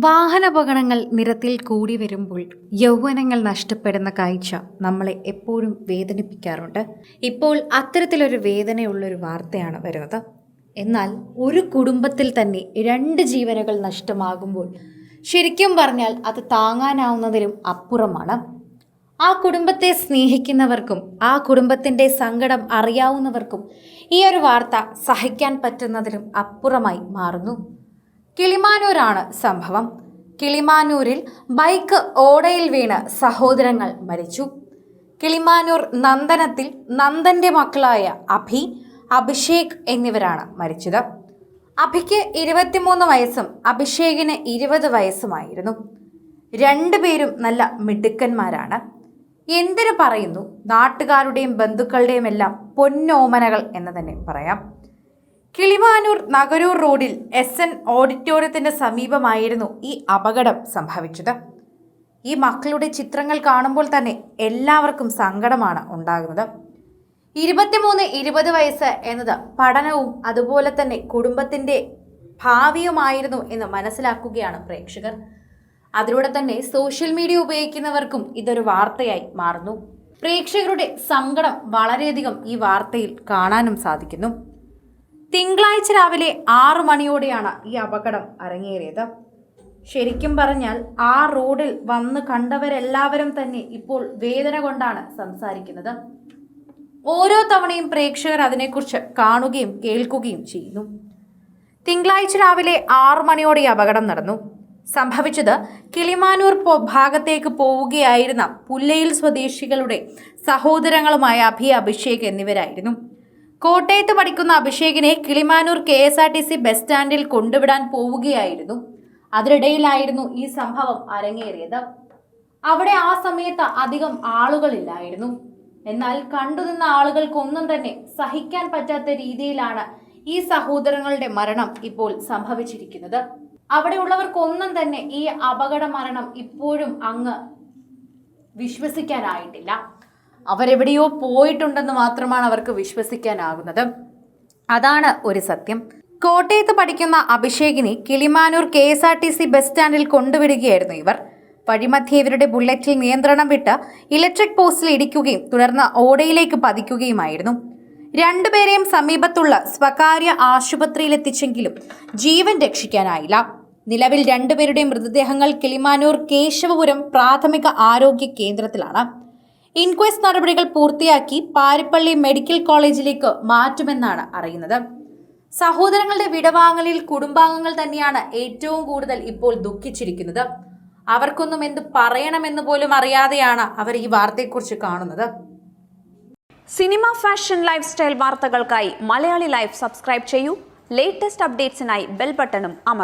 വാഹനാപകടങ്ങൾ നിരത്തിൽ കൂടി വരുമ്പോൾ യൗവനങ്ങൾ നഷ്ടപ്പെടുന്ന കാഴ്ച നമ്മളെ എപ്പോഴും വേദനിപ്പിക്കാറുണ്ട്. ഇപ്പോൾ അത്തരത്തിലൊരു വേദനയുള്ളൊരു വാർത്തയാണ് വരുന്നത്. എന്നാൽ ഒരു കുടുംബത്തിൽ തന്നെ 2 ജീവനുകൾ നഷ്ടമാകുമ്പോൾ ശരിക്കും പറഞ്ഞാൽ അത് താങ്ങാനാവുന്നതിലും അപ്പുറമാണ്. ആ കുടുംബത്തെ സ്നേഹിക്കുന്നവർക്കും ആ കുടുംബത്തിൻ്റെ സങ്കടം അറിയാവുന്നവർക്കും ഈ ഒരു വാർത്ത സഹിക്കാൻ പറ്റുന്നതിലും അപ്പുറമായി മാറുന്നു. കിളിമാനൂരാണ് സംഭവം. കിളിമാനൂരിൽ ബൈക്ക് ഓടയിൽ വീണ് സഹോദരങ്ങൾ മരിച്ചു. കിളിമാനൂർ നന്ദനത്തിൽ നന്ദന്റെ മക്കളായ അഭി, അഭിഷേക് എന്നിവരാണ് മരിച്ചത്. അഭിക്ക് 23 വയസ്സും അഭിഷേകിന് 20 വയസ്സുമായിരുന്നു. രണ്ടുപേരും നല്ല മിടുക്കന്മാരാണ്. എന്തിനു പറയുന്നു, നാട്ടുകാരുടെയും ബന്ധുക്കളുടെയും എല്ലാം പൊന്നോമനകൾ എന്ന് തന്നെ പറയാം. കിളിമാനൂർ നഗരൂർ റോഡിൽ SN ഓഡിറ്റോറിയത്തിന് സമീപമായിരുന്നു ഈ അപകടം സംഭവിച്ചത്. ഈ മക്കളുടെ ചിത്രങ്ങൾ കാണുമ്പോൾ തന്നെ എല്ലാവർക്കും സങ്കടമാണ് ഉണ്ടാകുന്നത്. 23-20 വയസ്സ് എന്നത് പഠനവും അതുപോലെ തന്നെ കുടുംബത്തിൻ്റെ ഭാവിയുമായിരുന്നു എന്ന് മനസ്സിലാക്കുകയാണ് പ്രേക്ഷകർ. അതിലൂടെ തന്നെ സോഷ്യൽ മീഡിയ ഉപയോഗിക്കുന്നവർക്കും ഇതൊരു വാർത്തയായി മാറുന്നു. പ്രേക്ഷകരുടെ സങ്കടം വളരെയധികം ഈ വാർത്തയിൽ കാണാനും സാധിക്കുന്നു. തിങ്കളാഴ്ച രാവിലെ 6 മണിയോടെയാണ് ഈ അപകടം അരങ്ങേറിയത്. ശരിക്കും പറഞ്ഞാൽ ആ റോഡിൽ വന്ന് കണ്ടവരെല്ലാവരും തന്നെ ഇപ്പോൾ വേദന കൊണ്ടാണ് സംസാരിക്കുന്നത്. ഓരോ തവണയും പ്രേക്ഷകർ അതിനെക്കുറിച്ച് കാണുകയും കേൾക്കുകയും ചെയ്യുന്നു. തിങ്കളാഴ്ച രാവിലെ 6 മണിയോടെ അപകടം നടന്നു. സംഭവിച്ചത് കിളിമാനൂർ ഭാഗത്തേക്ക് പോവുകയായിരുന്ന പുല്ലയിൽ സ്വദേശികളുടെ സഹോദരങ്ങളുമായ അഭി, അഭിഷേക് എന്നിവരായിരുന്നു. കോട്ടയത്ത് പഠിക്കുന്ന അഭിഷേകിനെ കിളിമാനൂർ KSRTC ബസ് സ്റ്റാൻഡിൽ കൊണ്ടുവിടാൻ പോവുകയായിരുന്നു. അതിനിടയിലായിരുന്നു ഈ സംഭവം അരങ്ങേറിയത്. അവിടെ ആ സമയത്ത് അധികം ആളുകളില്ലായിരുന്നു. എന്നാൽ കണ്ടുനിന്ന ആളുകൾക്കൊന്നും തന്നെ സഹിക്കാൻ പറ്റാത്ത രീതിയിലാണ് ഈ സഹോദരങ്ങളുടെ മരണം ഇപ്പോൾ സംഭവിച്ചിരിക്കുന്നത്. അവിടെയുള്ളവർക്കൊന്നും തന്നെ ഈ അപകട മരണം ഇപ്പോഴും അങ്ങ് വിശ്വസിക്കാനായിട്ടില്ല. അവരെവിടെയോ പോയിട്ടുണ്ടെന്ന് മാത്രമാണ് അവർക്ക് വിശ്വസിക്കാനാകുന്നത്. അതാണ് ഒരു സത്യം. കോട്ടയത്ത് പഠിക്കുന്ന അഭിഷേകിനെ കിളിമാനൂർ KSRTC ബസ് സ്റ്റാൻഡിൽ കൊണ്ടുവിടുകയായിരുന്നു ഇവർ. വഴിമധ്യേ ഇവരുടെ ബുള്ളറ്റിൽ നിയന്ത്രണം വിട്ട് ഇലക്ട്രിക് പോസ്റ്റിൽ ഇടിക്കുകയും തുടർന്ന് ഓടയിലേക്ക് പതിക്കുകയുമായിരുന്നു. രണ്ടുപേരെയും സമീപത്തുള്ള സ്വകാര്യ ആശുപത്രിയിലെത്തിച്ചെങ്കിലും ജീവൻ രക്ഷിക്കാനായില്ല. നിലവിൽ രണ്ടുപേരുടെയും മൃതദേഹങ്ങൾ കിളിമാനൂർ കേശവപുരം പ്രാഥമിക ആരോഗ്യ കേന്ദ്രത്തിലാണ്. ഇൻക്വസ്റ്റ് നടപടികൾ പൂർത്തിയാക്കി പാരിപ്പള്ളി മെഡിക്കൽ കോളേജിലേക്ക് മാറ്റുമെന്നാണ് അറിയുന്നത്. സഹോദരങ്ങളുടെ വിടവാങ്ങലിൽ കുടുംബാംഗങ്ങൾ തന്നെയാണ് ഏറ്റവും കൂടുതൽ ഇപ്പോൾ ദുഃഖിച്ചിരിക്കുന്നത്. അവർക്കൊന്നും എന്ത് പറയണമെന്ന് പോലും അറിയാതെയാണ് അവർ ഈ വാർത്തയെക്കുറിച്ച് കാണുന്നത്. സിനിമ, ഫാഷൻ, ലൈഫ് സ്റ്റൈൽ വാർത്തകൾക്കായി മലയാളി ലൈഫ് സബ്സ്ക്രൈബ് ചെയ്യൂ. ലേറ്റസ്റ്റ് അപ്ഡേറ്റ്സിനായി ബെൽ ബട്ടണും അമർത്തുക.